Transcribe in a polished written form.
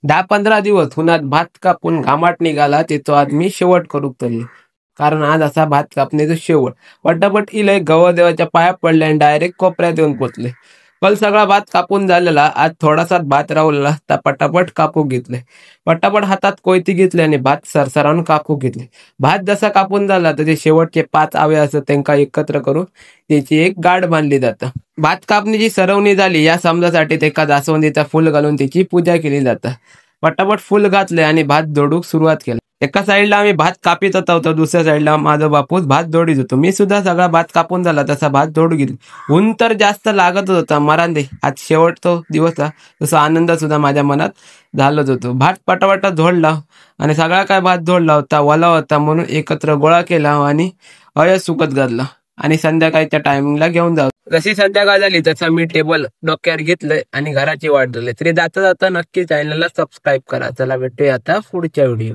10-15 दिवस उन्हात भात कापून घामाट निघाला तेचो आज मी शेवट करूक तरी, कारण आज असा भात कापणीचो शेवट. पटापट इलय गवदेवाच्या पाया पडले आणि डायरेक्ट कोपऱ्यात येऊन पोचले. कल सगळा भात कापून झालेला, आज थोडासा भात राहुलेला तर पटापट कापूक घेतले. पटापट हातात कोयती घेतली आणि भात सरसरावून कापूक घेतले. भात जसा कापून झाला त्याचे शेवटचे 5 आवे असत त्यांका एकत्र करून त्याची एक गाठ बांधली जाता. भात कापणीची सरवणी झाली या समजासाठी त्याका जास्वंदीचा फुल घालून त्याची पूजा केली जाता. पटापट फुल घातले आणि भात जोडूक सुरुवात केली. एका साईडला आम्ही भात कापित होता तर दुसऱ्या साईडला माझा बापूस भात जोडीत होतो. मी सुद्धा सगळा भात कापून झाला तसा भात जोडू घेतला. ऊन तर जास्त लागतच होता, मरांदे आज शेवटचा दिवस हा, तसा आनंद सुद्धा माझ्या मनात झालंच होतो. भात पटापटा जोडला आणि सगळा काय भात जोडला होता वला होता म्हणून एकत्र गोळा केला आणि हळद सुकत घातला आणि संध्याकाळच्या टायमिंगला घेऊन जाऊ. जशी संध्याकाळ झाली तसं मी टेबल डोक्यावर घेतलंय आणि घराची वाट धरली. तरी जाता जाता नक्की चॅनलला सबस्क्राईब करा. चला भेटूया आता पुढच्या व्हिडिओ.